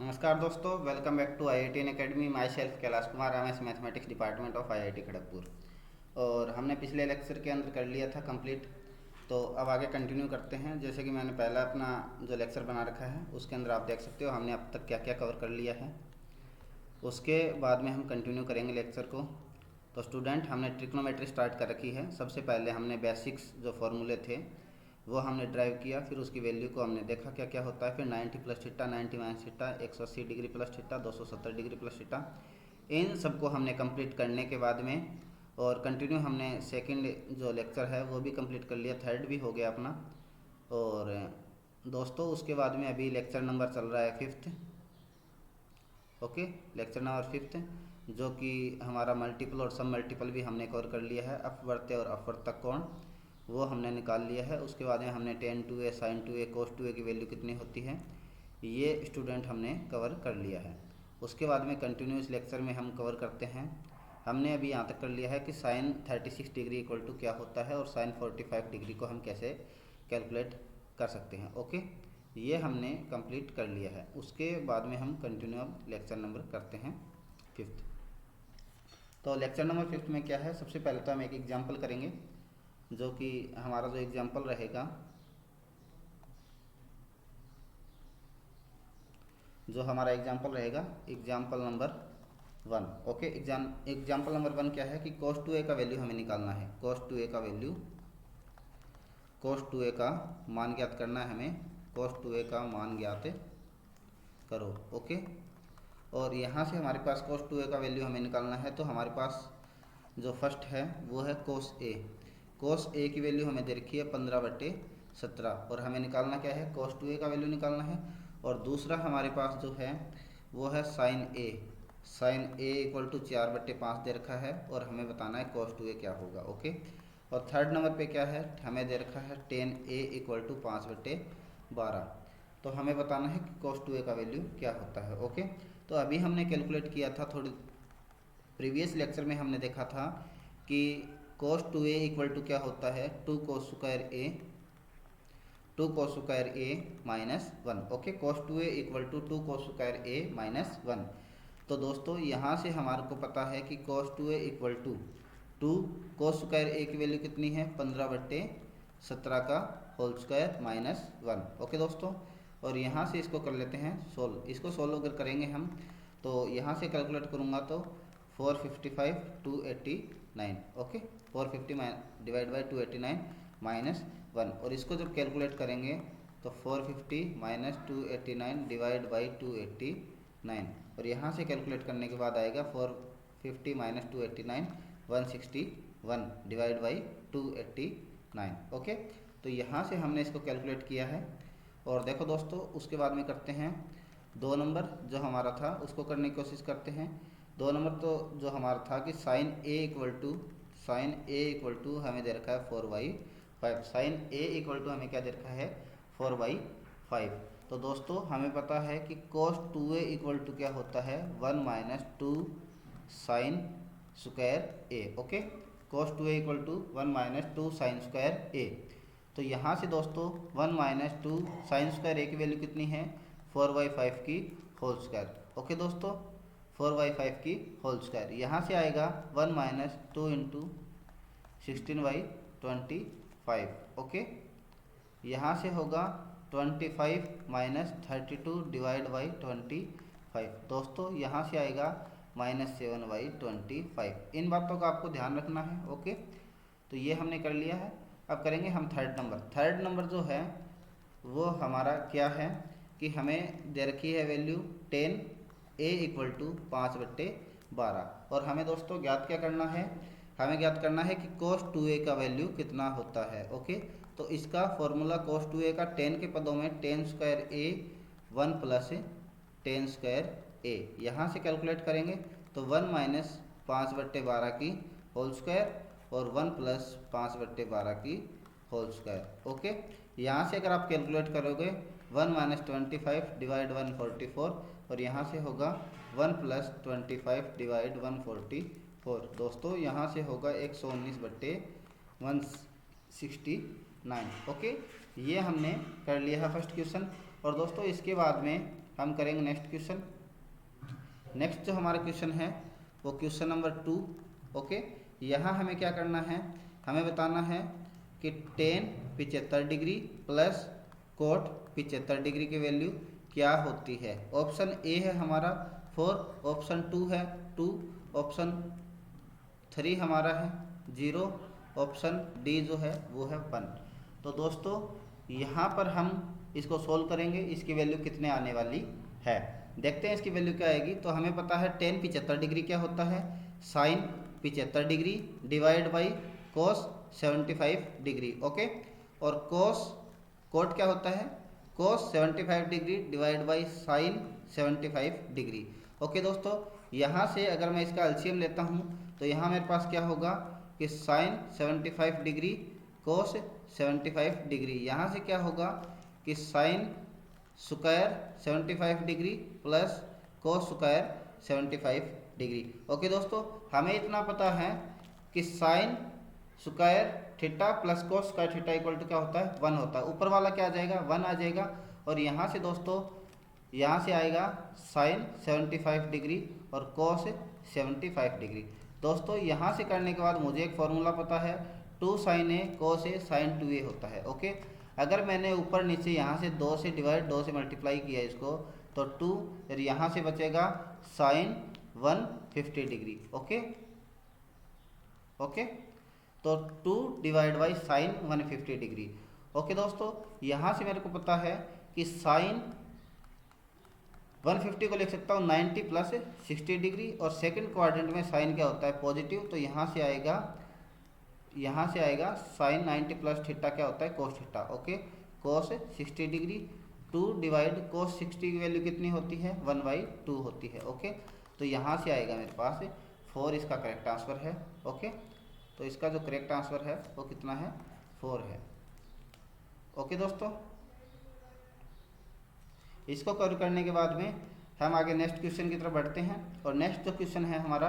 नमस्कार दोस्तों, welcome back to IIT academy. Myself Kailash Kumar, MS mathematics department of IIT Kharagpur. और हमने पिछले लेक्चर के अंदर कर लिया था कंप्लीट, तो अब आगे कंटिन्यू करते हैं। जैसे कि मैंने पहला अपना जो लेक्चर बना रखा है उसके अंदर आप देख सकते हो हमने अब तक क्या क्या कवर कर लिया है। उसके बाद में हम कंटिन्यू करेंगे लेक्चर को। तो स्टूडेंट, हमने ट्रिग्नोमेट्री स्टार्ट कर रखी है। सबसे पहले हमने बेसिक्स जो फॉर्मूले थे वो हमने ड्राइव किया, फिर उसकी वैल्यू को हमने देखा क्या क्या होता है। फिर 90 plus theta, 90 minus theta, 180 degree plus theta, 270 degree plus theta, इन सबको हमने कंप्लीट करने के बाद में और कंटिन्यू हमने सेकंड जो लेक्चर है वो भी कंप्लीट कर लिया, थर्ड भी हो गया अपना। और दोस्तों उसके बाद में अभी लेक्चर नंबर चल रहा है fifth. Okay, lecture number fifth, जो कि हमारा मल्टीपल और सब मल्टीपल भी हमने कवर कर लिया है। अपवर्त्य और अपवर्तक कोण वो हमने निकाल लिया है। उसके बाद में हमने tan 2a sin 2a cos 2a की वैल्यू कितनी होती है ये स्टूडेंट हमने कवर कर लिया है। उसके बाद में कंटिन्यूस लेक्चर में हम कवर करते हैं। हमने अभी यहाँ तक कर लिया है कि sin 36 डिग्री इक्वल टू क्या होता है और sin 45 डिग्री को हम कैसे कैलकुलेट कर सकते हैं। ओके, ये हमने कंप्लीट कर लिया है। उसके बाद में हम कंटिन्यू अब लेक्चर नंबर करते हैं फिफ्थ। तो लेक्चर नंबर फिफ्थ में क्या है, सबसे पहले तो हम एक एग्जाम्पल करेंगे, जो कि हमारा जो एग्जाम्पल रहेगा, example number one. Okay, example number one क्या है कि cos 2a का वैल्यू हमें निकालना है। cos 2a का मान ज्ञात करना है हमें। cos 2a का मान ज्ञात करो। ओके, और यहाँ से हमारे पास cos 2a का वैल्यू हमें निकालना है। तो हमारे पास जो फर्स्ट है वो है cos a। cos a की वैल्यू हमें दे रखी है 15/17 और हमें निकालना क्या है, cos 2a का वैल्यू निकालना है। और दूसरा हमारे पास जो है वो है sin a। sin a equal to 4/5 दे रखा है और हमें बताना है cos 2a क्या होगा। ओके, और थर्ड नंबर पे क्या है, हमें दे रखा है tan a इक्वल टू 5/12। तो हमें बताना है कि cos 2a का वैल्यू क्या होता है। ओके, तो अभी हमने कैलकुलेट किया था, थोड़ी प्रीवियस लेक्चर में हमने देखा था कि cos 2a इक्वल टू क्या होता है, 2 cos square a minus 1। Okay, cos 2a equal to 2 cos square a minus 1। तो दोस्तों यहाँ से हमारे को पता है कि cos 2a equal to 2 cos square a की वैल्यू कितनी है, 15/17 का होल स्क्वायर माइनस 1। ओके दोस्तों, और यहाँ से इसको कर लेते हैं सोल्व। इसको सोल्व अगर करेंगे हम तो यहाँ से कैलकुलेट करूँगा तो 455 289। Okay, 450 divide by 289 minus 1। और इसको जब कैलकुलेट करेंगे तो 450 माइनस 289 डिवाइड बाई 289, और यहाँ से कैलकुलेट करने के बाद आएगा 450 माइनस 289 161 डिवाइड बाई 289। ओके, तो यहाँ से हमने इसको कैलकुलेट किया है। और देखो दोस्तों, उसके बाद में करते हैं 2 नंबर जो हमारा था उसको करने की कोशिश करते हैं। 2 नंबर तो जो हमारा था कि sin a इक्वल टू हमें दे रखा है 4/5। sin a इक्वल टू हमें क्या दे रखा है, 4/5। तो दोस्तों हमें पता है कि cos 2a इक्वल टू क्या होता है, 1 minus 2 sine square a। Okay, cos 2a equal to 1 minus 2 sine square a। तो यहाँ से दोस्तों 1 माइनस 2 साइन स्क्वायर a की वैल्यू कितनी है, 4/5 की होल स्क्वायर। ओके दोस्तों, 4/5 की होल स्क्वायर। यहाँ से आएगा 1 माइनस 2 इंटू 16/25। ओके, यहाँ से होगा 25 माइनस 32 डिवाइड बाई 25। दोस्तों यहाँ से आएगा -7/25। इन बातों का आपको ध्यान रखना है। ओके, तो ये हमने कर लिया है। अब करेंगे हम थर्ड नंबर। थर्ड नंबर जो है वो हमारा क्या है कि हमें दे रखी है value tan a equal to 5/12। और हमें दोस्तों ज्ञात क्या करना है, हमें ज्ञात करना है कि cos 2a का वैल्यू कितना होता है। ओके, तो इसका फॉर्मूला cos 2a का tan के पदों में tan square a 1 plus tan square a, यहाँ से कैलकुलेट करेंगे तो 1 माइनस 5/12 की होल स्क्वायर और 1 प्लस 5/12 की होल स्क्वायर। ओके, यहाँ से अगर आप कैलकुलेट करोगे 1 माइनस 25 डिवाइड 144 और यहाँ से होगा 1 प्लस 25 डिवाइड 144। दोस्तों यहाँ से होगा 119/169। ओके, ये हमने कर लिया है फर्स्ट क्वेश्चन। और दोस्तों इसके बाद में हम करेंगे नेक्स्ट क्वेश्चन। नेक्स्ट जो हमारा क्वेश्चन है वो क्वेश्चन नंबर 2। ओके, यहाँ हमें क्या करना है, हमें बताना है कि ten 75 degree plus coat 75 degree की वैल्यू क्या होती है। ऑप्शन ए है हमारा 4, ऑप्शन 2 है 2, ऑप्शन 3 हमारा है 0, ऑप्शन डी जो है वो है 1। तो दोस्तों यहाँ पर हम इसको सोल्व करेंगे, इसकी वैल्यू कितने आने वाली है देखते हैं इसकी वैल्यू क्या आएगी। तो हमें पता है टेन 75 डिग्री क्या होता है, sine 75 degree divide by cos 75 degree. Okay, और कोट क्या होता है, cos 75 degree divide by sine 75 degree. Okay दोस्तों, यहाँ से अगर मैं इसका एलसीएम लेता हूँ तो यहाँ मेरे पास क्या होगा कि साइन 75 डिग्री कोस 75 डिग्री, यहाँ से क्या होगा कि sine square 75 degree plus cos square 75 degree. Okay दोस्तों, हमें इतना पता है कि sine square theta plus cos square theta equal to क्या होता है, 1 होता है। ऊपर वाला क्या आ जाएगा, 1 आ जाएगा। और यहाँ से दोस्तों यहाँ से आएगा साइन 75 डिग्री और कोस 75 डिग्री। दोस्तों यहाँ से करने के बाद मुझे एक फॉर्मूला पता है, 2 साइन ए कोस ए साइन 2 ए होता है। ओके, अगर मैंने ऊपर नीचे यहाँ से 2 से डिवाइड 2 से मल्टीप्लाई किया इसको तो 2, फिर यहाँ से बचेगा साइन 150 डिग्री। ओके ओके, तो 2 divide by sign 150 degree. Okay दोस्तों, यहाँ से मेरे को पता है कि साइन 150 को लिख सकता हूँ 90 प्लस 60 डिग्री, और सेकंड क्वाड्रेंट में साइन क्या होता है, पॉजिटिव। तो यहाँ से आएगा साइन 90 प्लस थीटा क्या होता है, कोस थीटा। ओके, कोस 60 डिग्री, 2 डिवाइड कोस 60 की वैल्यू कितनी होती है, 1/2 होती है। ओके, तो यहाँ से आएगा मेरे पास 4, इसका करेक्ट आंसर है। ओके, तो इसका जो करेक्ट आंसर है वो कितना है, 4 है। ओके दोस्तों, इसको कवर करने के बाद में हम आगे नेक्स्ट क्वेश्चन की तरफ बढ़ते हैं। और नेक्स्ट जो क्वेश्चन है हमारा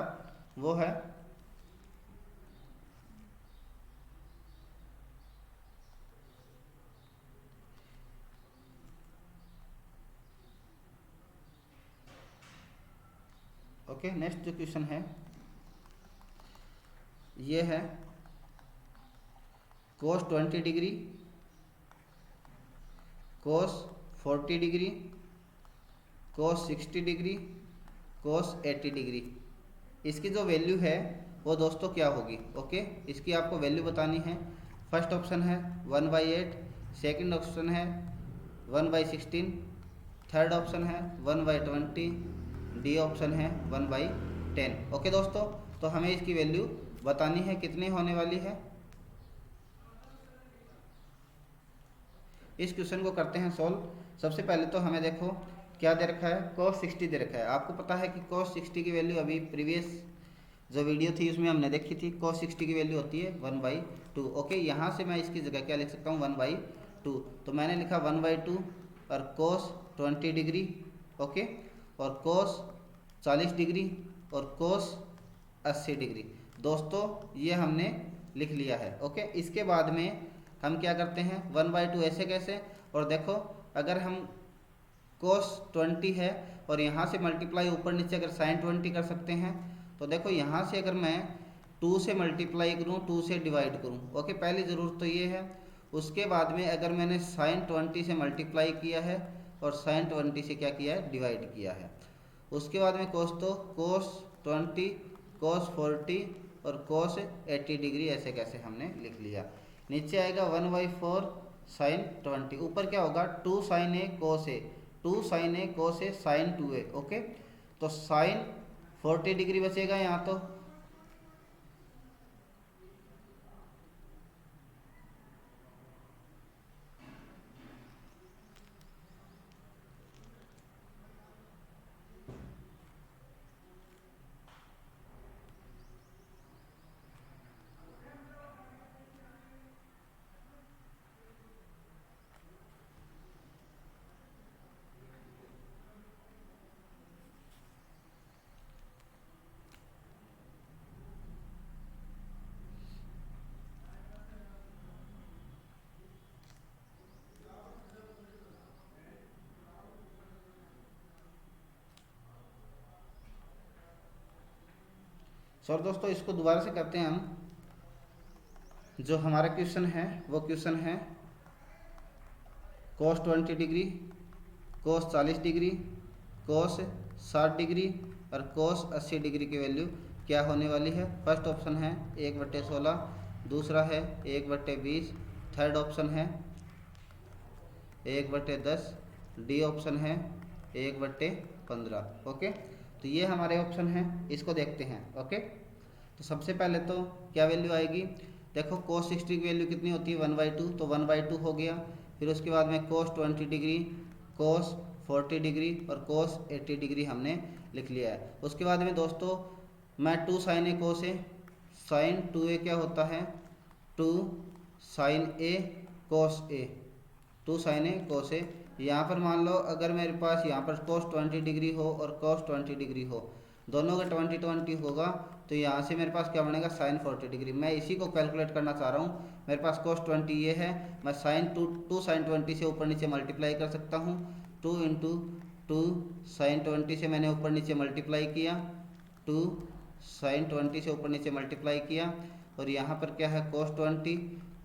वो है ओके, नेक्स्ट जो क्वेश्चन है ये है कोस 20 डिग्री, कोस 40 डिग्री, कोस 60 डिग्री, कोस 80 डिग्री। इसकी जो वैल्यू है वो दोस्तों क्या होगी। ओके, इसकी आपको वैल्यू बतानी है। फर्स्ट ऑप्शन है 1/8, सेकंड ऑप्शन है 1/16, थर्ड ऑप्शन है 1/20, डी ऑप्शन है 1/10। ओके दोस्तों, तो हमें इसकी वैल्यू बतानी है कितनी होने वाली है। इस क्वेश्चन को करते हैं सॉल्व। सबसे पहले तो हमें देखो क्या दे रखा है, cos 60 दे रखा है। आपको पता है कि cos 60 की वैल्यू अभी प्रीवियस जो वीडियो थी उसमें हमने देखी थी, cos 60 की वैल्यू होती है 1/2। ओके, यहाँ से मैं इसकी जगह क्या लिख सकता हूँ, 1/2। तो मैंने लिखा 1/2 और cos 20 डिग्री, ओके, और cos 40 डिग्री और cos 80 डिग्री। दोस्तों ये हमने लिख लिया है। ओके, इसके बाद में हम क्या करते हैं, 1/2 ऐसे कैसे, और देखो अगर हम cos 20 है और यहाँ से मल्टीप्लाई ऊपर नीचे अगर sin 20 कर सकते हैं, तो देखो यहाँ से अगर मैं 2 से मल्टीप्लाई करूँ, 2 से डिवाइड करूँ। ओके, पहली ज़रूरत तो ये है। उसके बाद में अगर मैंने sin 20 से मल्टीप्लाई किया है और sin 20 से क्या किया है, डिवाइड किया है। उसके बाद में cos, तो cos 20, cos 40 और cos 80 डिग्री ऐसे कैसे हमने लिख लिया। नीचे आएगा 1/4 sin 20, ऊपर क्या होगा 2 sin a cos a, 2 sin a cos a sin 2a। Okay, तो sin 40 डिग्री बचेगा यहाँ तो, सर दोस्तों इसको दोबारा से करते हैं हम। जो हमारा क्वेश्चन है वो क्वेश्चन है cos 20 degree, cos 40 degree, cos 60 degree और cos 80 डिग्री की वैल्यू क्या होने वाली है। फर्स्ट ऑप्शन है 1/16, दूसरा है 1/20, थर्ड ऑप्शन है 1/10, डी ऑप्शन है 1/15। ओके, तो ये हमारे ऑप्शन हैं, इसको देखते हैं। ओके, तो सबसे पहले तो क्या वैल्यू आएगी, देखो cos 60 की वैल्यू कितनी होती है 1/2, तो 1/2 हो गया। फिर उसके बाद में cos 20 डिग्री, cos 40 डिग्री और cos 80 डिग्री हमने लिख लिया है। उसके बाद में दोस्तों मैं 2 sin a cos a, sin 2a क्या होता है 2 sin a cos a, 2 sin a cos a। यहाँ पर मान लो अगर मेरे पास यहाँ पर cos 20 डिग्री हो और cos 20 डिग्री हो, दोनों का 20 होगा, तो यहाँ से मेरे पास क्या बनेगा sin 40 डिग्री। मैं इसी को कैलकुलेट करना चाह रहा हूँ। मेरे पास cos 20 ये है, मैं टू sin 20 से ऊपर नीचे मल्टीप्लाई कर सकता हूँ। 2 इंटू 2 sin 20 से मैंने ऊपर नीचे मल्टीप्लाई किया, 2 sin 20 से ऊपर नीचे मल्टीप्लाई किया, और यहाँ पर क्या है cos 20,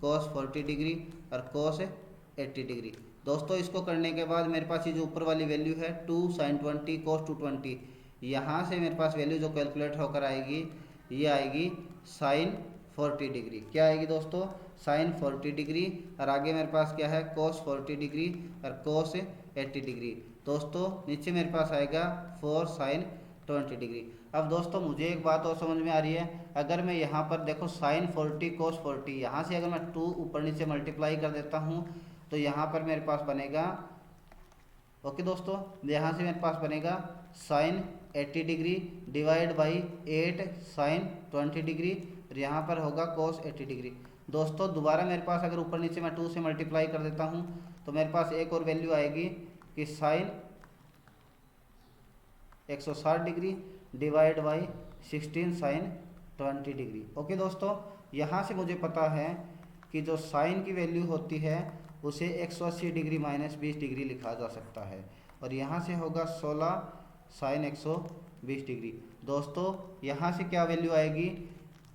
cos 40 डिग्री और cos 80 डिग्री। दोस्तों इसको करने के बाद मेरे पास ये जो ऊपर वाली वैल्यू है 2 sin 20 cos 220, यहाँ से मेरे पास वैल्यू जो कैलकुलेट होकर आएगी ये आएगी sin 40 डिग्री। क्या आएगी दोस्तों sin 40 डिग्री, और आगे मेरे पास क्या है cos 40 डिग्री और cos 80 डिग्री। दोस्तों नीचे मेरे पास आएगा 4 sin 20 डिग्री। अब दोस्तों मुझे एक बात और समझ में आ रही है, अगर मैं यहाँ पर देखो sin 40 cos 40, यहाँ से अगर मैं 2 ऊपर नीचे मल्टीप्लाई कर देता हूँ तो यहाँ पर मेरे पास बनेगा, ओके दोस्तों, यहाँ से मेरे पास बनेगा sin 80 degree divide by 8 sin 20 degree, और यहाँ पर होगा cos 80 डिग्री। दोस्तों दोबारा मेरे पास अगर ऊपर नीचे मैं 2 से मल्टीप्लाई कर देता हूँ तो मेरे पास एक और वैल्यू आएगी कि sin 160 degree divide by 16 sin 20 degree. Okay दोस्तों, यहाँ से मुझे पता है कि जो साइन की वैल्यू होती है उसे 180 डिग्री माइनस 20 डिग्री लिखा जा सकता है, और यहाँ से होगा 16 साइन 120 डिग्री। दोस्तों यहाँ से क्या वैल्यू आएगी,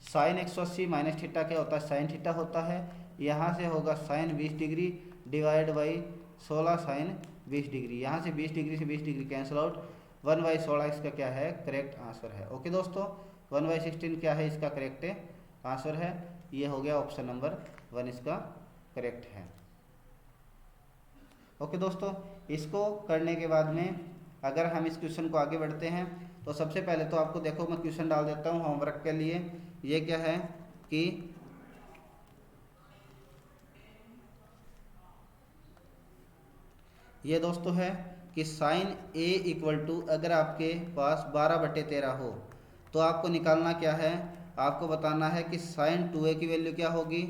साइन 180 माइनस थीटा क्या होता है साइन थीटा होता है, यहाँ से होगा sine 20 degree divide by 16 sine 20 degree. यहाँ से 20 डिग्री से 20 डिग्री कैंसिल आउट, 1/16 इसका क्या है करेक्ट आंसर है। ओके दोस्तों, 1/16 क्या है इसका करेक्ट आंसर है, ये हो गया ऑप्शन नंबर 1 इसका करेक्ट है। ओके दोस्तों, इसको करने के बाद में अगर हम इस क्वेश्चन को आगे बढ़ते हैं तो सबसे पहले तो आपको देखो मैं क्वेश्चन डाल देता हूँ होमवर्क के लिए। ये क्या है कि ये दोस्तों है कि साइन a इक्वल टू, अगर आपके पास 12/13 हो तो आपको निकालना क्या है, आपको बताना है कि साइन 2a की वैल्यू क्या होगी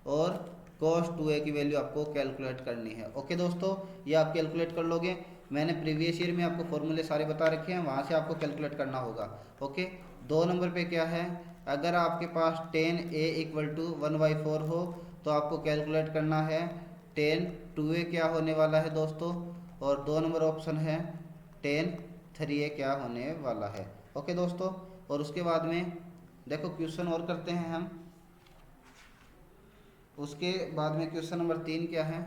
और cos 2a की वैल्यू आपको कैलकुलेट करनी है। ओके दोस्तों, ये आप कैलकुलेट कर लोगे, मैंने प्रीवियस ईयर में आपको फॉर्मूले सारे बता रखे हैं, वहाँ से आपको कैलकुलेट करना होगा। ओके, 2 नंबर पे क्या है, अगर आपके पास 10a इक्वल टू 1/4 हो तो आपको कैलकुलेट करना है 10 2a क्या होने वाला है दोस्तों, और 2 नंबर ऑप्शन है 10 3a क्या होने वाला है। ओके दोस्तों, और उसके बाद में देखो क्वेश्चन और करते हैं हम। उसके बाद में क्वेश्चन नंबर 3 क्या है,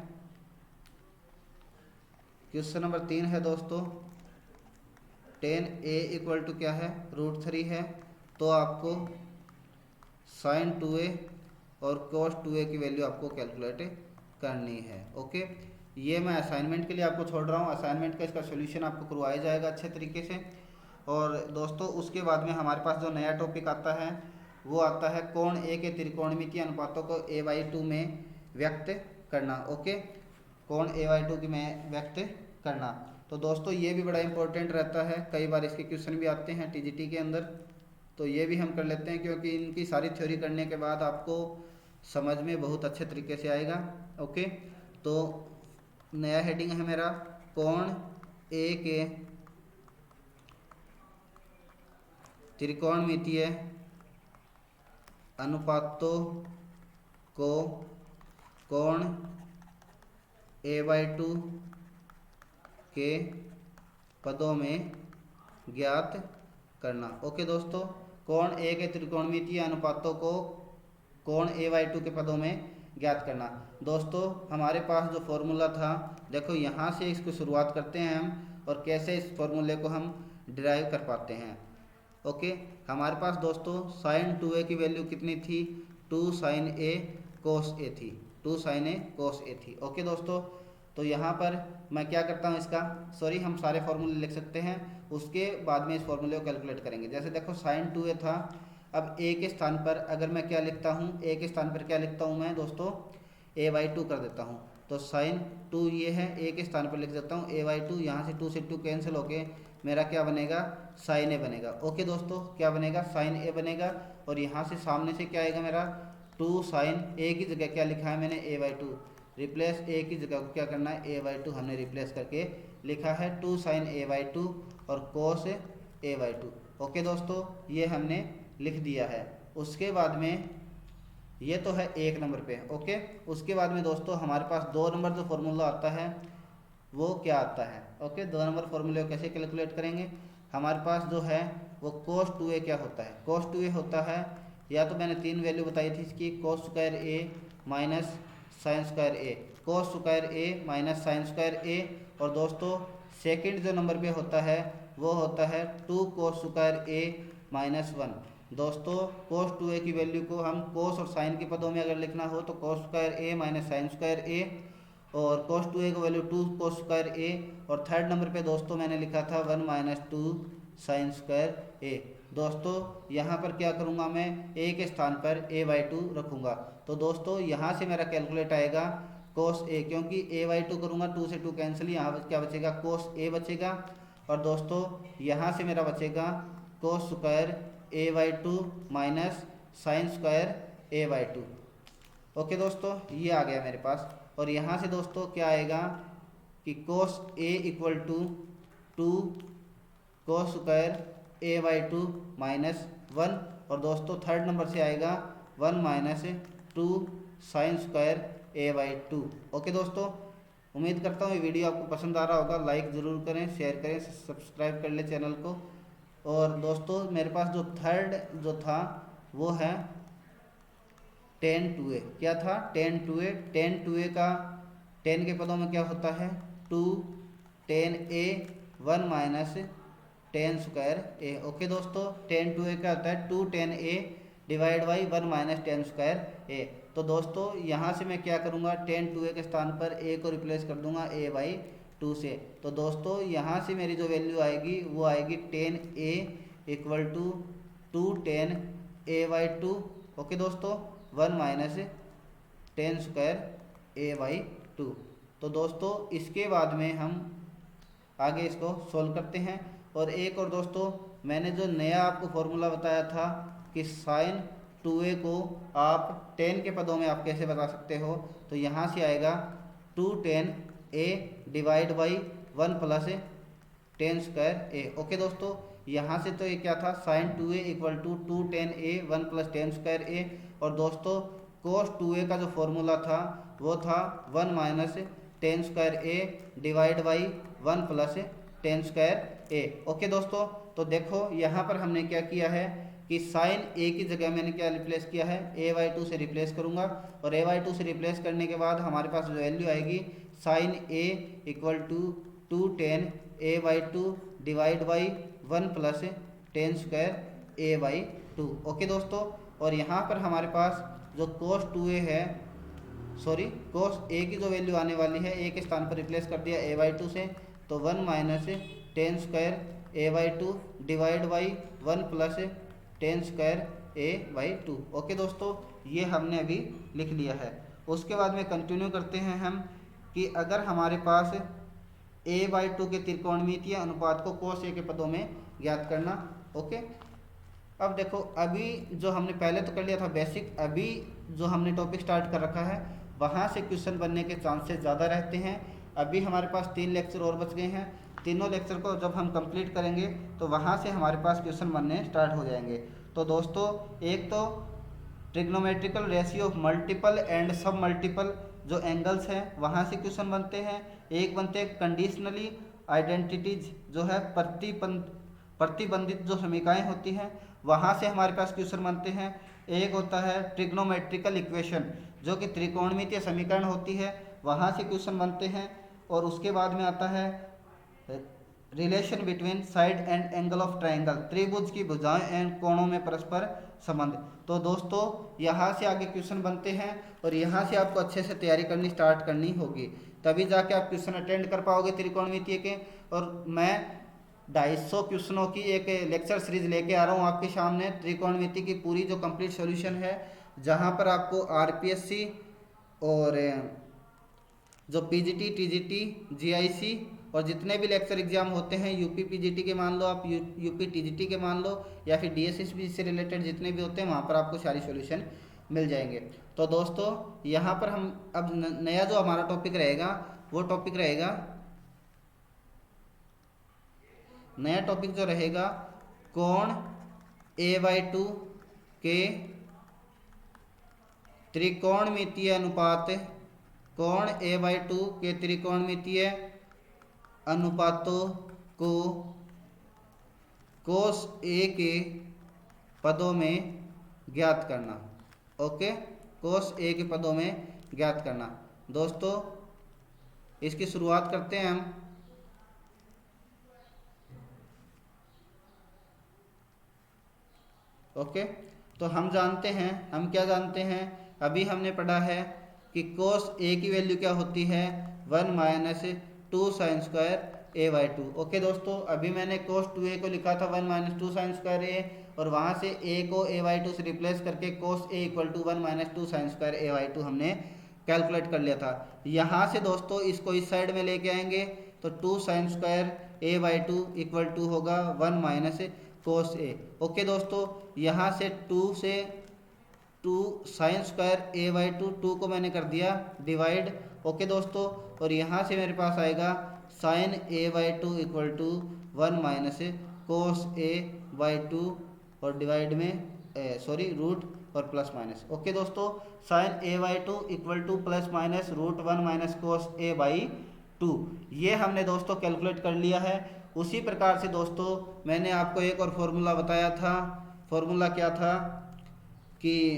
क्वेश्चन नंबर 3 है दोस्तों 10a इक्वल टू क्या है √3 है, तो आपको साइन 2a और cos 2a की वैल्यू आपको कैलकुलेट करनी है। ओके, ये मैं असाइनमेंट के लिए आपको छोड़ रहा हूँ, असाइनमेंट का इसका सोल्यूशन आपको करवाया जाएगा अच्छे तरीके से। और दोस्तों उसके बाद में हमारे पास जो नया टॉपिक आता है वो आता है कोण ए के त्रिकोणमितीय अनुपातों को a/2 में व्यक्त करना। ओके, कोण a/2 में व्यक्त करना, तो दोस्तों ये भी बड़ा इंपॉर्टेंट रहता है, कई बार इसके क्वेश्चन भी आते हैं टीजीटी के अंदर, तो ये भी हम कर लेते हैं क्योंकि इनकी सारी थ्योरी करने के बाद आपको समझ में बहुत अच्छे तरीके से आएगा। ओके, तो नया हेडिंग है मेरा कोण ए के त्रिकोणमितीय अनुपातों को कोण a/2 के पदों में ज्ञात करना। ओके दोस्तों, कोण ए के त्रिकोणमितीय अनुपातों को कोण A/2 के पदों में ज्ञात करना। दोस्तों हमारे पास जो फॉर्मूला था, देखो यहाँ से इसको शुरुआत करते हैं हम और कैसे इस फॉर्मूले को हम डिराइव कर पाते हैं। ओके, हमारे पास दोस्तों sin 2a की वैल्यू कितनी थी, 2 sin a cos a थी, 2 sin a cos a थी। ओके दोस्तों, तो यहाँ पर मैं क्या करता हूँ इसका, सॉरी हम सारे फॉर्मूले लिख सकते हैं, उसके बाद में इस फॉर्मूले को कैलकुलेट करेंगे। जैसे देखो sin 2a था, अब a के स्थान पर अगर मैं क्या लिखता हूँ, a के स्थान पर क्या लिखता हूँ मैं दोस्तों, a/2 कर देता हूँ। तो sin 2 ये है, a के स्थान पर लिख देता हूँ a/2, यहाँ से 2 से 2 कैंसिल होके मेरा क्या बनेगा, sin a बनेगा। ओके दोस्तों, क्या बनेगा, sin a बनेगा। और यहाँ से सामने से क्या आएगा मेरा, 2 sin a की जगह क्या लिखा है मैंने, a/2, रिप्लेस a की जगह को क्या करना है, a/2 हमने रिप्लेस करके लिखा है 2 sin a/2 और cos a/2। ओके दोस्तों, ये हमने लिख दिया है। उसके बाद में ये तो है 1 नंबर पे। ओके, उसके बाद में दोस्तों हमारे पास 2 नंबर जो फॉर्मूला आता है वो क्या आता है। ओके, 2 नंबर फॉर्मूले को कैसे कैलकुलेट करेंगे, हमारे पास जो है वो cos 2a क्या होता है, cos 2a होता है, या तो मैंने 3 वैल्यू बताई थी इसकी, cos square a minus sign square a, cos square a minus sign square a। और दोस्तों सेकंड जो नंबर पे होता है वो होता है 2 cos स्क्वायर a माइनस 1। दोस्तों cos 2a की वैल्यू को हम cos और साइन के पदों में अगर लिखना हो तो cos square a minus sign square a, और cos 2a का वैल्यू 2 cos स्क्वायर a। और थर्ड नंबर पे दोस्तों मैंने लिखा था 1 माइनस 2 साइन स्क्वायर a। दोस्तों यहाँ पर क्या करूँगा मैं, a के स्थान पर a/2 रखूँगा। तो दोस्तों यहाँ से मेरा कैलकुलेट आएगा cos a, क्योंकि a/2 करूँगा 2 से 2 कैंसिल, यहाँ क्या बचेगा, cos a बचेगा। और दोस्तों यहाँ से मेरा बचेगा cos square a/2 minus sign square a/2। Okay दोस्तों, ये आ गया मेरे पास। और यहाँ से दोस्तों क्या आएगा कि cos a equal to 2 cos square a/2 minus 1। और दोस्तों थर्ड नंबर से आएगा 1 minus 2 sine square a/2। Okay दोस्तों, उम्मीद करता हूँ ये वीडियो आपको पसंद आ रहा होगा। लाइक ज़रूर करें, शेयर करें, सब्सक्राइब कर ले चैनल को। और दोस्तों मेरे पास जो थर्ड जो था वो है tan 2a। क्या था, tan 2a, tan 2a का 10 के पदों में क्या होता है, 2 tan a 1 minus tan square a। Okay दोस्तों, tan 2a का होता है 2 tan a divide by 1 minus tan square a। तो दोस्तों यहाँ से मैं क्या करूँगा, tan 2a के स्थान पर a को रिप्लेस कर दूंगा a/2 से। तो दोस्तों यहाँ से मेरी जो वैल्यू आएगी वो आएगी tan a equal to 2 tan a/2। Okay दोस्तों, 1 माइनस tan स्क्वायर a/2। तो दोस्तों इसके बाद में हम आगे इसको सोल्व करते हैं। और एक और दोस्तों मैंने जो नया आपको फॉर्मूला बताया था कि sin 2a को आप 10 के पदों में आप कैसे बता सकते हो, तो यहाँ से आएगा 2 tan a divide by 1 plus tan square a। Okay दोस्तों, यहाँ से तो ये क्या था, sin 2a equal to 2 tan a 1 plus tan square a। और दोस्तों cos 2a का जो फॉर्मूला था वो था 1 minus tan square a divide by 1 plus tan square a। Okay दोस्तों, तो देखो यहाँ पर हमने क्या किया है कि sin a की जगह मैंने क्या रिप्लेस किया है, a/2 से रिप्लेस करूँगा। और a/2 से रिप्लेस करने के बाद हमारे पास जो वैल्यू आएगी sin a equal to 2 tan a/2 divide by 1 plus tan square a/2। Okay दोस्तों, और यहाँ पर हमारे पास जो cos 2a है, सॉरी cos a की जो वैल्यू आने वाली है, a के स्थान पर रिप्लेस कर दिया a/2 से, तो 1 minus tan square a/2 divide by 1 plus tan square a/2। Okay दोस्तों, ये हमने अभी लिख लिया है। उसके बाद में कंटिन्यू करते हैं हम कि अगर हमारे पास a/2 के त्रिकोणमितीय अनुपात को cos a के पदों में ज्ञात करना। ओके, अब देखो अभी जो हमने पहले तो कर लिया था बेसिक, अभी जो हमने टॉपिक स्टार्ट कर रखा है वहाँ से क्वेश्चन बनने के चांसेस ज़्यादा रहते हैं। अभी हमारे पास 3 लेक्चर और बच गए हैं, तीनों लेक्चर को जब हम कंप्लीट करेंगे तो वहाँ से हमारे पास क्वेश्चन बनने स्टार्ट हो जाएंगे। तो दोस्तों एक तो trigonometrical ratio of multiple and सब मल्टीपल जो एंगल्स हैं वहाँ से क्वेश्चन बनते हैं। एक बनते हैं कंडीशनली आइडेंटिटीज, जो है प्रतिबंधित जो समीकरणाएँ होती हैं वहाँ से हमारे पास क्वेश्चन बनते हैं। एक होता है ट्रिग्नोमेट्रिकल इक्वेशन, जो कि त्रिकोणमितीय समीकरण होती है, वहाँ से क्वेश्चन बनते हैं। और उसके बाद में आता है relation between side and angle of triangle, त्रिभुज की भुजाएं एंड कोणों में परस्पर संबंध। तो दोस्तों यहाँ से आगे क्वेश्चन बनते हैं और यहाँ से आपको अच्छे से तैयारी करनी स्टार्ट करनी होगी, तभी जाके आप क्वेश्चन अटेंड कर पाओगे त्रिकोणमितीय के। और मैं 250 क्वेश्चनों की एक लेक्चर सीरीज लेके आ रहा हूँ आपके सामने, त्रिकोणमिति की पूरी जो कंप्लीट सॉल्यूशन है, जहाँ पर आपको आरपीएससी और जो पीजीटी, टीजीटी, जीआईसी और जितने भी लेक्चर एग्जाम होते हैं, यूपी पीजीटी के मान लो आप, यूपी टीजीटी के मान लो, या फिर डीएसएसबी से रिलेटेड जितने भी होते हैं, वहाँ पर आपको सारी सॉल्यूशन मिल जाएंगे। तो दोस्तों यहाँ पर हम अब नया जो हमारा टॉपिक रहेगा, वो टॉपिक रहेगा, नया टॉपिक जो रहेगा कोण a/2 के त्रिकोणमितीय अनुपात, कोण a/2 के त्रिकोणमितीय अनुपातों को कोस ए के पदों में ज्ञात करना। ओके, कोस ए के पदों में ज्ञात करना। दोस्तों इसकी शुरुआत करते हैं हम। ओके, तो हम जानते हैं, हम क्या जानते हैं, अभी हमने पढ़ा है कि कोस ए की वैल्यू क्या होती है, 1 minus 2 sine square a/2। Okay दोस्तों, अभी मैंने कोस 2a को लिखा था 1 माइनस 2 साइन स्क्वायर a, और वहाँ से a को a/2 से रिप्लेस करके cos a equal to 1 minus 2 sine square a/2 हमने कैलकुलेट कर लिया था। यहाँ से दोस्तों इसको इस साइड में लेके आएंगे तो 2 sine square a/2 equal to होगा 1 माइनस कोस a। ओके दोस्तों, यहाँ से 2 साइन स्क्वायर a/2, 2 को मैंने कर दिया डिवाइड। ओके दोस्तों, और यहाँ से मेरे पास आएगा sine a/2 equal to 1 minus cos a/2 और डिवाइड में रूट और प्लस माइनस। ओके दोस्तों, sine a/2 equal to plus minus root 1 minus cos a/2, ये हमने दोस्तों कैलकुलेट कर लिया है। उसी प्रकार से दोस्तों मैंने आपको एक और फॉर्मूला बताया था, फॉर्मूला क्या था कि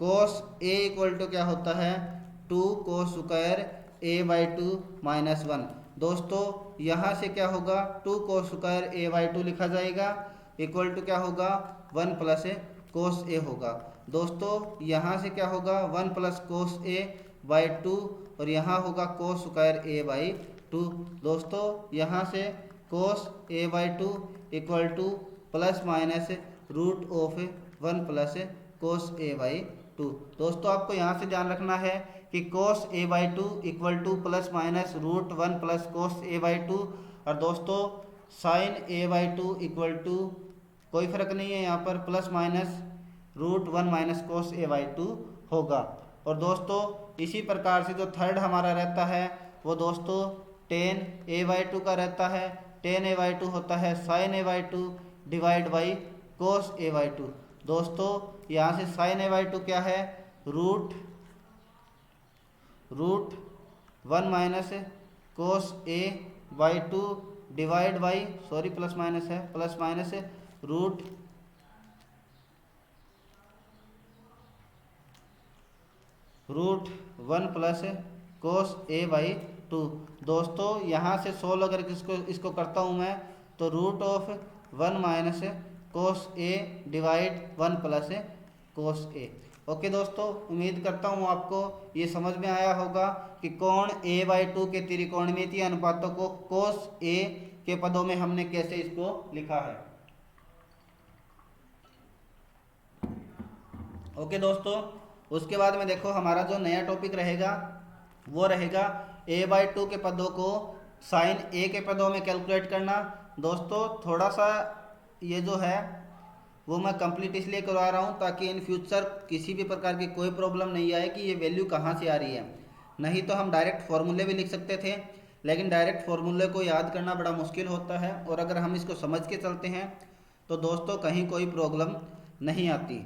कोस a इक्वल टू क्या होता है, 2 कोस स्क्वायर a/2 माइनस 1। दोस्तों यहाँ से क्या होगा, 2 कोस स्क्वायर a/2 लिखा जाएगा, इक्वल टू क्या होगा 1 प्लस कोस a होगा। दोस्तों यहाँ से क्या होगा 1 प्लस कोस a/2, और यहाँ होगा कोस स्क्वायर a/2। दोस्तों यहाँ से cos a/2 equal to plus minus root of 1 plus cos a/2। दोस्तों आपको यहाँ से ध्यान रखना है कि cos a/2 equal to plus minus root 1 plus cos a/2, और दोस्तों साइन a/2 इक्वल टू कोई फर्क नहीं है, यहाँ पर plus minus root 1 minus cos a/2 होगा। और दोस्तों इसी प्रकार से जो थर्ड हमारा रहता है वो दोस्तों टेन a/2 का रहता है। टेन a/2 होता है sign a/2 divide by cos a/2। दोस्तों यहाँ से साइन a/2 क्या है, root 1 minus cos a/2 divide by, plus minus है, plus minus root 1 plus cos a/2। दोस्तों यहाँ से सोल्व अगर इसको करता हूँ मैं, तो root of 1 minus cos a divide 1 plus cos a। Okay दोस्तों, उम्मीद करता हूँ आपको ये समझ में आया होगा कि कोण a/2 के त्रिकोणमितीय अनुपातों को कोस a के पदों में हमने कैसे इसको लिखा है। ओके दोस्तों, उसके बाद में देखो हमारा जो नया टॉपिक रहेगा वो रहेगा a/2 के पदों को साइन a के पदों में कैलकुलेट करना। दोस्तों थोड़ा सा ये जो है वो मैं कंप्लीट इसलिए करवा रहा हूँ ताकि इन फ्यूचर किसी भी प्रकार की कोई प्रॉब्लम नहीं आए कि ये वैल्यू कहाँ से आ रही है। नहीं तो हम डायरेक्ट फॉर्मूले भी लिख सकते थे, लेकिन डायरेक्ट फॉर्मूले को याद करना बड़ा मुश्किल होता है, और अगर हम इसको समझ के चलते हैं तो दोस्तों कहीं कोई प्रॉब्लम नहीं आती।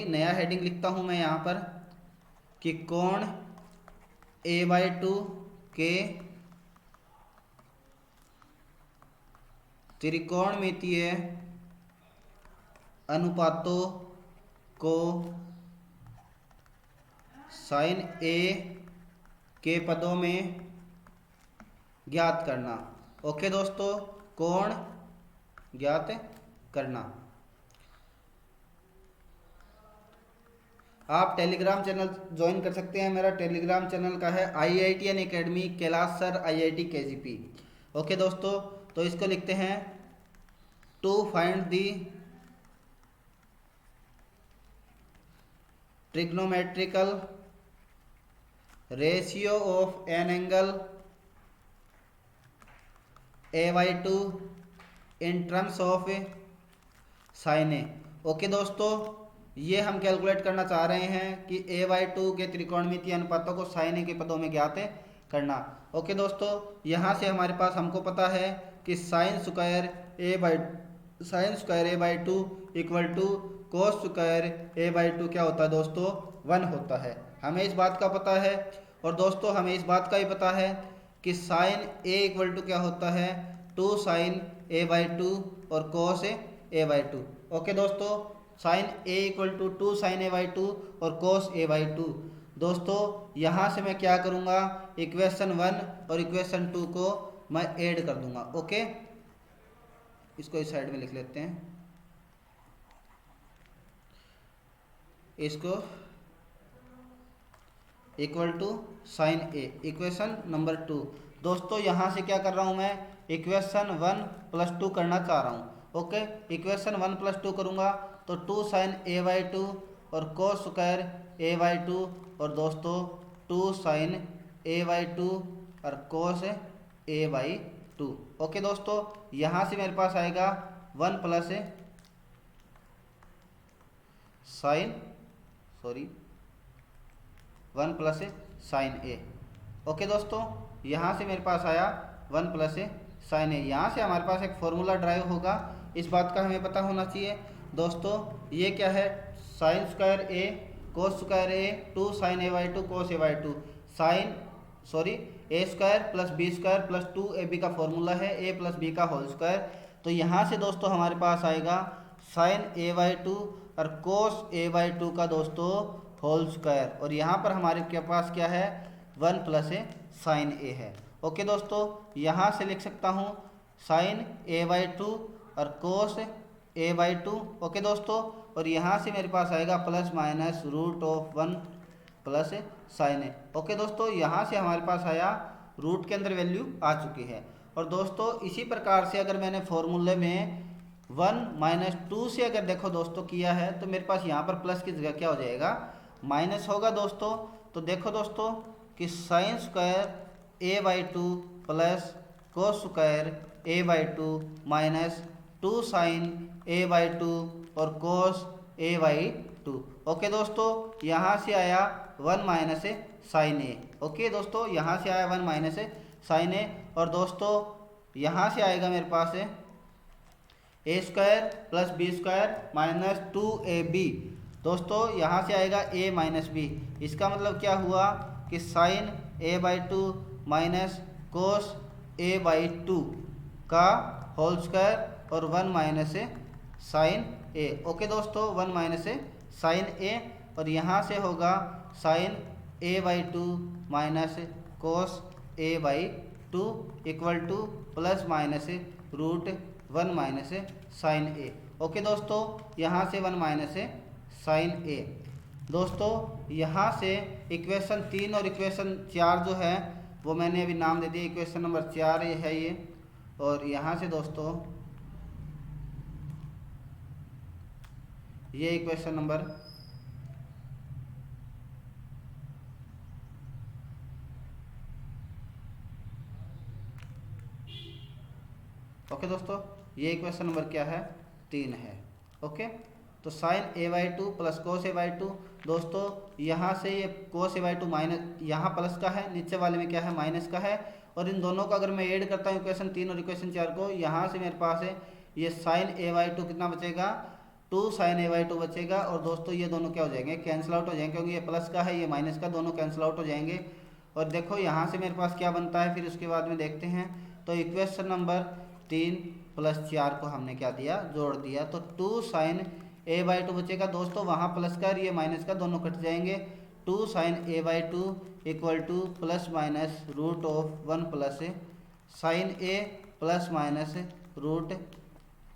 नया हेडिंग लिखता हूँ मैं यहाँ पर कि कोण a/2 के त्रिकोणमितीय अनुपातों को साइन ए के पदों में ज्ञात करना। ओके दोस्तों, कोण ज्ञात करना। आप टेलीग्राम चैनल ज्वाइन कर सकते हैं। मेरा टेलीग्राम चैनल का है IITN academy Kailash sir IIT KGP। Okay दोस्तों, तो इसको लिखते हैं to find the trigonometrical ratio of an angle A/2 in terms of sine A. Okay दोस्तों, ये हम कैलकुलेट करना चाह रहे हैं कि A/2 के त्रिकोणमितीय अनुपातों को साइन ए के पदों में ज्ञात करना। ओके दोस्तों, यहाँ से हमारे पास हमको पता है कि sine square A/2 equal to cos square A/2 क्या होता है दोस्तों, 1 होता है। हमें इस बात का पता है। और दोस्तों हमें इस बात का भी पता है कि साइन A इक्वल टू क्या होता है, 2 साइन A/2 और कोस A/2। ओके दोस्तों, sine A equal to 2 sine A/2 और कोस A/2। दोस्तों यहाँ से मैं क्या करूँगा, इक्वेशन 1 और इक्वेशन 2 को मैं ऐड कर दूंगा। ओके, इसको इस साइड में लिख लेते हैं। इसको equal to sine A equation number 2। दोस्तों यहाँ से क्या कर रहा हूँ मैं, इक्वेशन 1 प्लस 2 करना चाह रहा हूँ। ओके, इक्वेशन 1 प्लस 2 करूँगा तो 2 साइन A/2 और कोस स्क्वायर A/2 और दोस्तों 2 साइन A/2 और कोस A/2। ओके दोस्तों, यहाँ से मेरे पास आएगा 1 प्लस साइन A। ओके दोस्तों, यहाँ से मेरे पास आया 1 प्लस साइन A। यहाँ से हमारे पास एक फॉर्मूला ड्राइव होगा, इस बात का हमें पता होना चाहिए। दोस्तों ये क्या है, sine square A cos square A 2 sine A/2 cos A/2 A square plus B square plus 2AB का फॉर्मूला है A प्लस B का होल स्क्वायर। तो यहाँ से दोस्तों हमारे पास आएगा साइन A/2 और कोस A/2 का दोस्तों होल स्क्वायर। और यहाँ पर हमारे के पास क्या है, 1 प्लस साइन A है। ओके दोस्तों, यहाँ से लिख सकता हूँ साइन A/2 और कोस A/2। ओके दोस्तों, और यहाँ से मेरे पास आएगा plus minus root of 1 plus sine A। Okay दोस्तों, यहाँ से हमारे पास आया, रूट के अंदर वैल्यू आ चुकी है। और दोस्तों इसी प्रकार से अगर मैंने फॉर्मूले में 1 - 2 से अगर देखो दोस्तों किया है तो मेरे पास यहाँ पर प्लस की जगह क्या हो जाएगा, माइनस होगा दोस्तों। तो देखो दोस्तों कि sine square A/2 plus cos square A/2 minus 2 sine A/2 और कोस A/2। ओके दोस्तों, यहाँ से आया 1 माइनस साइन A। ओके दोस्तों, यहाँ से आया 1 माइनस साइन A। और दोस्तों यहाँ से आएगा मेरे पास A square plus B square minus 2AB। दोस्तों यहाँ से आएगा A माइनस B। इसका मतलब क्या हुआ कि sign A/2 minus cos A/2 का होल स्क्वायर और 1 माइनस साइन A। ओके दोस्तों, 1 माइनस साइन A। और यहाँ से होगा sine A/2 minus cos A/2 equal to plus minus root 1 minus sine A। Okay दोस्तों, यहाँ से 1 माइनस साइन A। दोस्तों यहाँ से इक्वेशन 3 और इक्वेशन 4 जो है वो मैंने अभी नाम दे दिया, इक्वेशन नंबर 4 है ये। और यहाँ से दोस्तों ये इक्वेशन नंबर ओके दोस्तों, ये इक्वेशन नंबर क्या है, 3 है। ओके, तो sign A/2 plus cos A/2। दोस्तों यहाँ से ये कोस A/2 माइनस, यहाँ प्लस का है, नीचे वाले में क्या है, माइनस का है। और इन दोनों को अगर मैं ऐड करता हूँ इक्वेशन 3 और इक्वेशन 4 को, यहाँ से मेरे पास है ये साइन A/2 कितना बचेगा, 2 साइन A/2 बचेगा। और दोस्तों ये दोनों क्या हो जाएंगे, कैंसिल आउट हो जाएंगे, क्योंकि ये प्लस का है ये माइनस का, दोनों कैंसिल आउट हो जाएंगे। और देखो यहाँ से मेरे पास क्या बनता है, फिर उसके बाद में देखते हैं। तो इक्वेशन नंबर 3 प्लस 4 को हमने क्या दिया, जोड़ दिया, तो 2 साइन ए बाई टू बचेगा दोस्तों। वहाँ प्लस का और ये माइनस का दोनों कट जाएंगे। 2 sine A by two equal to plus minus root of 1 plus sine A plus minus root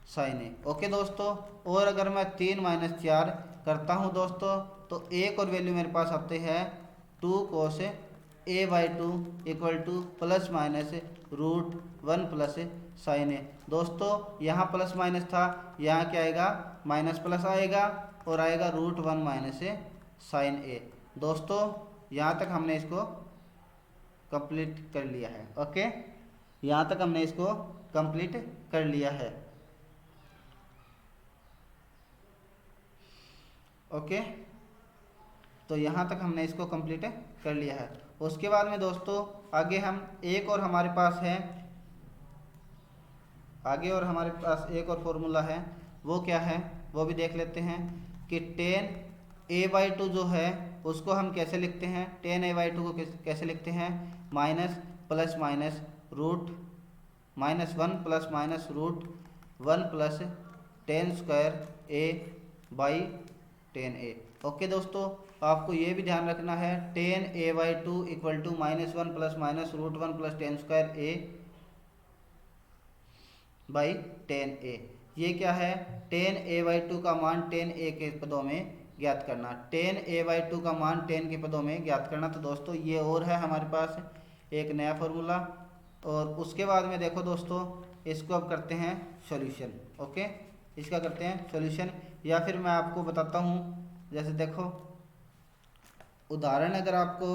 sine A. Okay दोस्तों, और अगर मैं 3 माइनस 4 करता हूँ दोस्तों, तो एक और वैल्यू मेरे पास आते हैं 2 cos A by two equal to plus minus root 1 plus sine A. दोस्तों यहाँ प्लस माइनस था, यहाँ क्या आएगा, माइनस प्लस आएगा और आएगा रूट 1 माइनस साइन ए। दोस्तों यहाँ तक हमने इसको कंप्लीट कर लिया है। ओके, यहाँ तक हमने इसको कंप्लीट कर लिया है। ओके, तो यहाँ तक हमने इसको कंप्लीट कर लिया है। उसके बाद में दोस्तों आगे हम एक और हमारे पास है, आगे और हमारे पास एक और फॉर्मूला है, वो क्या है वो भी देख लेते हैं कि 10 ए बाई टू जो है उसको हम कैसे लिखते हैं। 10 ए बाई टू को कैसे लिखते हैं, minus plus minus root minus 1 plus minus root 1 plus 10 square A by 10 A. Okay दोस्तों, आपको ये भी ध्यान रखना है 10 A by two equal to minus 1 plus minus root 1 plus 10 square A by 10 A. ये क्या है, 10 ए बाई टू का मान 10 ए के पदों में ज्ञात करना। 10 ए बाई टू का मान 10 के पदों में ज्ञात करना। तो दोस्तों ये और है हमारे पास एक नया फॉर्मूला। और उसके बाद में देखो दोस्तों, इसको अब करते हैं सॉल्यूशन। ओके, इसका करते हैं सॉल्यूशन, या फिर मैं आपको बताता हूँ। जैसे देखो उदाहरण अगर आपको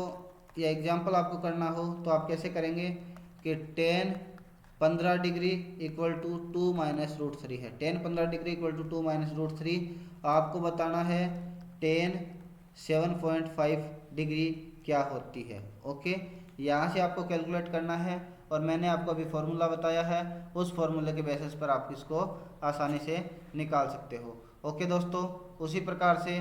या एग्जाम्पल आपको करना हो तो आप कैसे करेंगे कि 10 15 degree equal to 2 minus root 3 है। 10 15 degree equal to 2 minus root 3। आपको बताना है 10 7.5 डिग्री क्या होती है। ओके, यहाँ से आपको कैलकुलेट करना है और मैंने आपको अभी फॉर्मूला बताया है, उस फॉर्मूले के बेसिस पर आप इसको आसानी से निकाल सकते हो। ओके दोस्तों, उसी प्रकार से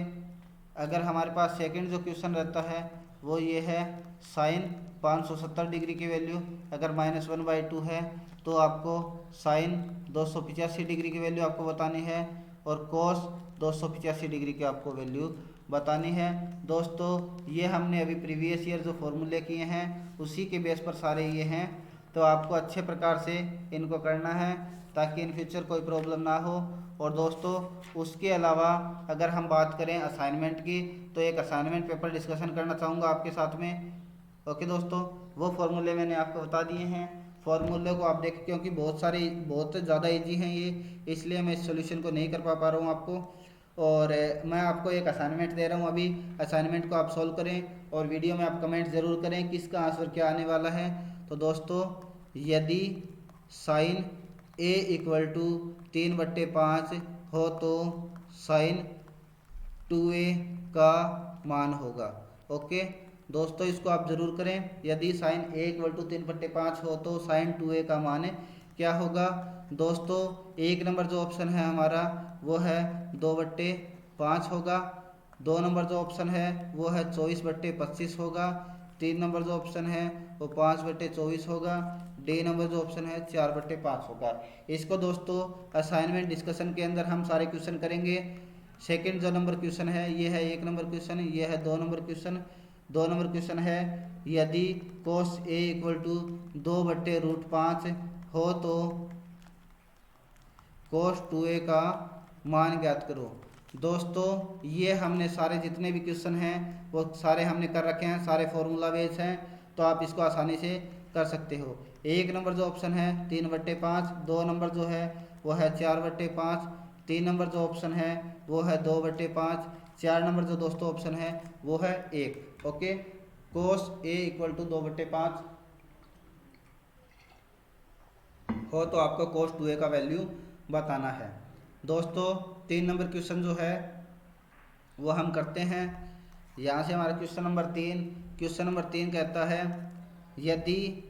अगर हमारे पास सेकंड जो क्वेश्चन रहता है वो ये है, साइन 570 डिग्री की वैल्यू अगर -1/2 है तो आपको साइन 285 डिग्री की वैल्यू आपको बतानी है और कोस 285 डिग्री की आपको वैल्यू बतानी है। दोस्तों ये हमने अभी प्रीवियस ईयर जो फॉर्मूले किए हैं उसी के बेस पर सारे ये हैं, तो आपको अच्छे प्रकार से इनको करना है ताकि इन फ्यूचर कोई प्रॉब्लम ना हो। और दोस्तों उसके अलावा अगर हम बात करें असाइनमेंट की, तो एक असाइनमेंट पेपर डिस्कशन करना चाहूँगा आपके साथ में। ओके दोस्तों, वो फार्मूले मैंने आपको बता दिए हैं। फार्मूले को आप देखें क्योंकि बहुत ज़्यादा इजी हैं ये, इसलिए मैं इस सोल्यूशन को नहीं कर पा रहा हूँ आपको। और मैं आपको एक असाइनमेंट दे रहा हूँ अभी, असाइनमेंट को आप सॉल्व करें और वीडियो में आप कमेंट ज़रूर करें कि इसका आंसर क्या आने वाला है। तो दोस्तों यदि साइन ए इक्वल टू 3/5 हो तो साइन 2a का मान होगा। ओके दोस्तों, इसको आप ज़रूर करें। यदि साइन a इक्वल टू 3/5 हो तो साइन 2a का मान क्या होगा। दोस्तों एक नंबर जो ऑप्शन है हमारा वो है 2/5 होगा। 2 नंबर जो ऑप्शन है वो है 24/25 होगा। 3 नंबर जो ऑप्शन है वो 5/24 होगा। डी नंबर जो ऑप्शन है 4/5 होगा। इसको दोस्तों असाइनमेंट डिस्कशन के अंदर हम सारे क्वेश्चन करेंगे। सेकंड जो नंबर क्वेश्चन है ये है 1 नंबर क्वेश्चन, ये है 2 नंबर क्वेश्चन। 2 नंबर क्वेश्चन है यदि कोस ए इक्वल टू 2/√5 हो तो कोस 2a का मान ज्ञात करो। दोस्तों ये हमने सारे जितने भी क्वेश्चन हैं वो सारे हमने कर रखे हैं, सारे फॉर्मूला बेस हैं, तो आप इसको आसानी से कर सकते हो। 1 नंबर जो ऑप्शन है 3/5, 2 नंबर जो है वो है 4/5, 3 नंबर जो ऑप्शन है वो है 2/5, 4 नंबर जो दोस्तों ऑप्शन है वो है 1। Okay, cos A equal to 2/5 हो तो आपको कोस 2a का वैल्यू बताना है। दोस्तों 3 नंबर क्वेश्चन जो है वो हम करते हैं। यहाँ से हमारा क्वेश्चन नंबर 3 कहता है यदि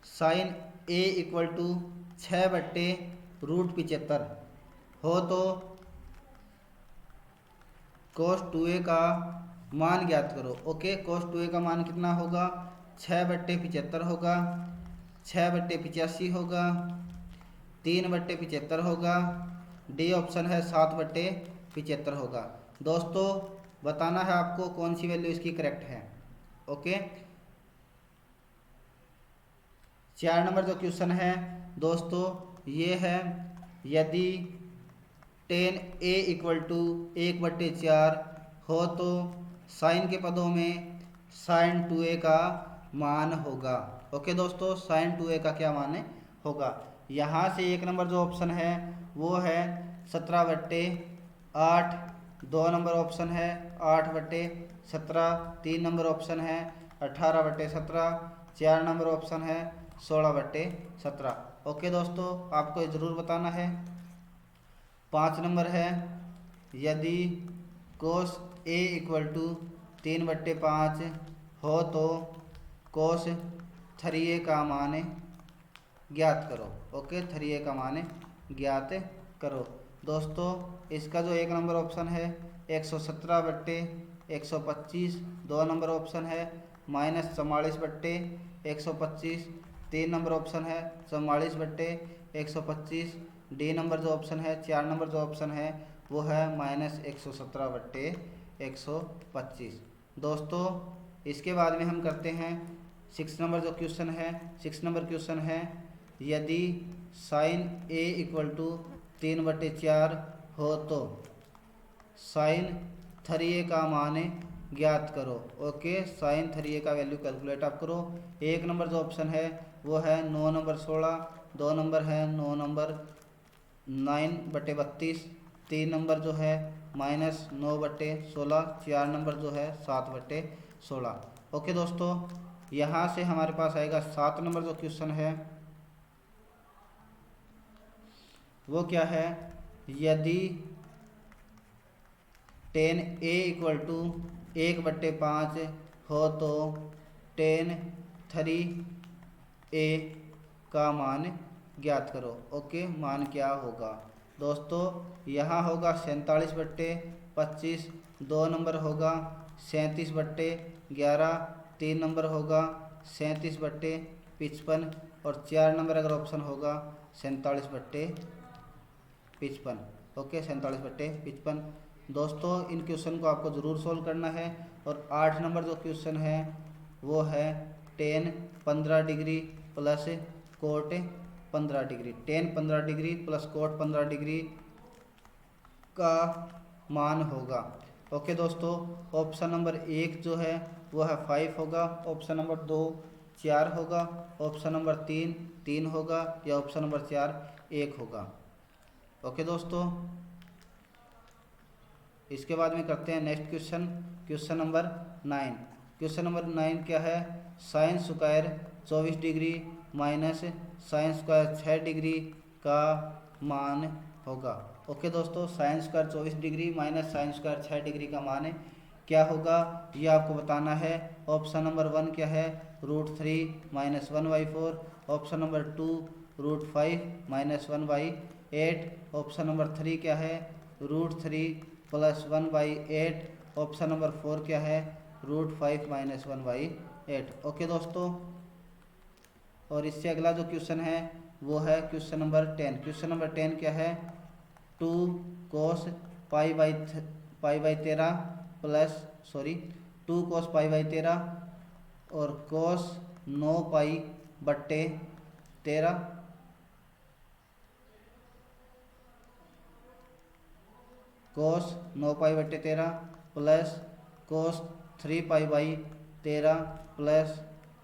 साइन a इक्वल टू 6/√75 हो तो कोस 2a का मान ज्ञात करो। ओके, कोस 2a का मान कितना होगा, 6/75 होगा। 6/85 होगा, 3/75 होगा, डी ऑप्शन है 7/75 होगा। दोस्तों बताना है आपको कौन सी वैल्यू इसकी करेक्ट है। ओके, 4 नंबर जो क्वेश्चन है दोस्तों ये है, यदि 10a = 1/4 हो तो साइन के पदों में साइन 2a का मान होगा। ओके दोस्तों, साइन 2a का क्या मान होगा। यहाँ से 1 नंबर जो ऑप्शन है वो है 17/8, 2 नंबर ऑप्शन है 8/17, 3 नंबर ऑप्शन है 18/17, 4 नंबर ऑप्शन है 16/17। ओके दोस्तों, आपको ये ज़रूर बताना है। 5 नंबर है, यदि कोस a = 3/5 हो तो कोस 3a का मान ज्ञात करो। ओके, 3a का मान ज्ञात करो। दोस्तों इसका जो 1 नंबर ऑप्शन है 117/125, 2 नंबर ऑप्शन है -44/125, 3 नंबर ऑप्शन है 44/125, डी नंबर जो ऑप्शन है 4 नंबर जो ऑप्शन है वो है -117/125। दोस्तों इसके बाद में हम करते हैं 6 नंबर जो क्वेश्चन है। 6 नंबर क्वेश्चन है, यदि साइन a = 3/4 हो तो साइन 3a का मान ज्ञात करो। ओके, साइन 3a का वैल्यू कैलकुलेट आप करो। 1 नंबर जो ऑप्शन है वो है 9 नंबर 16, 2 नंबर है 9 नंबर 9/32, 3 नंबर जो है -9/16, 4 नंबर जो है 7/16। ओके दोस्तों, यहाँ से हमारे पास आएगा 7 नंबर जो क्वेश्चन है वो क्या है, यदि 10a = 1/5 हो तो 10(3a) का मान ज्ञात करो। ओके, मान क्या होगा दोस्तों, यहाँ होगा 47/25, 2 नंबर होगा 37/11, 3 नंबर होगा 37/55 और 4 नंबर अगर ऑप्शन होगा 47/55। ओके, 47/55। दोस्तों इन क्वेश्चन को आपको ज़रूर सोल्व करना है। और 8 नंबर जो क्वेश्चन है वो है 10 15 degree plus coat 15 degree, 10 15 degree plus coat 15 degree का मान होगा। ओके दोस्तों, ऑप्शन नंबर 1 जो है वो है 5 होगा, ऑप्शन नंबर 2 4 होगा, ऑप्शन नंबर 3 3 होगा या ऑप्शन नंबर 4 1 होगा। ओके दोस्तों, इसके बाद में करते हैं next question, question number 9। Question number 9 क्या है, sine square 24 degree minus sine square 6 degree का मान होगा। ओके दोस्तों, sine square 24 degree minus sine square 6 degree का मान क्या होगा ये आपको बताना है। ऑप्शन नंबर 1 क्या है, √3 - 1/4, ऑप्शन नंबर 2 √5 - 1/8, ऑप्शन नंबर 3 क्या है, √3 + 1/8, ऑप्शन नंबर 4 क्या है, √5 - 1/8। ओके दोस्तों, और इससे अगला जो क्वेश्चन है वो है क्वेश्चन नंबर 10। क्वेश्चन नंबर 10 क्या है, 2 cos π/13 2 cos π/13 और cos 9π/13 cos 9π/13 प्लस cos 3π/13 प्लस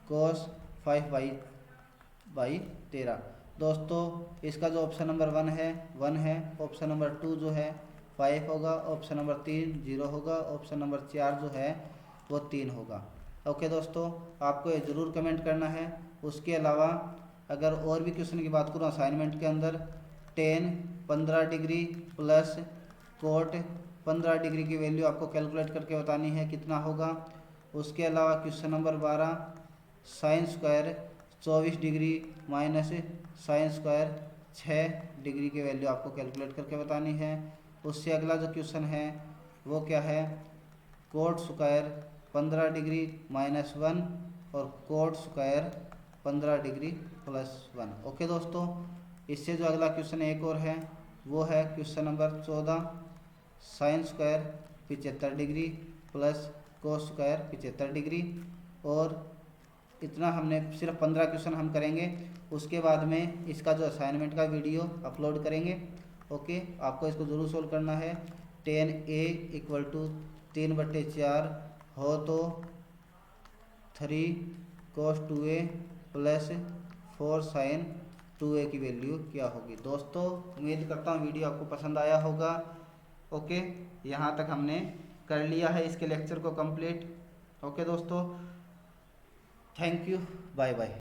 cos 5π/13। दोस्तों इसका जो ऑप्शन नंबर 1 है, ऑप्शन नंबर 2 जो है 5 होगा, ऑप्शन नंबर 3 0 होगा, ऑप्शन नंबर 4 जो है वो 3 होगा। ओके दोस्तों, आपको ये ज़रूर कमेंट करना है। उसके अलावा अगर और भी क्वेश्चन की बात करूँ असाइनमेंट के अंदर, 10 15 डिग्री प्लस कोट 15 डिग्री की वैल्यू आपको कैलकुलेट करके बतानी है कितना होगा। उसके अलावा question number 12, sine square 24 degree minus sine square 6 degree की वैल्यू आपको कैलकुलेट करके बतानी है। उससे अगला जो क्वेश्चन है वो क्या है, कोट स्क्वायर 15 डिग्री -1 और कोट स्क्वायर 15 डिग्री +1। ओके दोस्तों, इससे जो अगला क्वेश्चन एक और है वो है question number 14, sign square 75 degree plus cos square 75 degree. और इतना हमने सिर्फ 15 क्वेश्चन हम करेंगे, उसके बाद में इसका जो असाइनमेंट का वीडियो अपलोड करेंगे। ओके, आपको इसको ज़रूर सोल्व करना है। 10a = 3/4 हो तो 3 cos 2a plus 4 sin 2a की वैल्यू क्या होगी। दोस्तों उम्मीद करता हूँ वीडियो आपको पसंद आया होगा। ओके, यहाँ तक हमने कर लिया है इसके लेक्चर को कंप्लीट। ओके दोस्तों, थैंक यू, बाय बाय।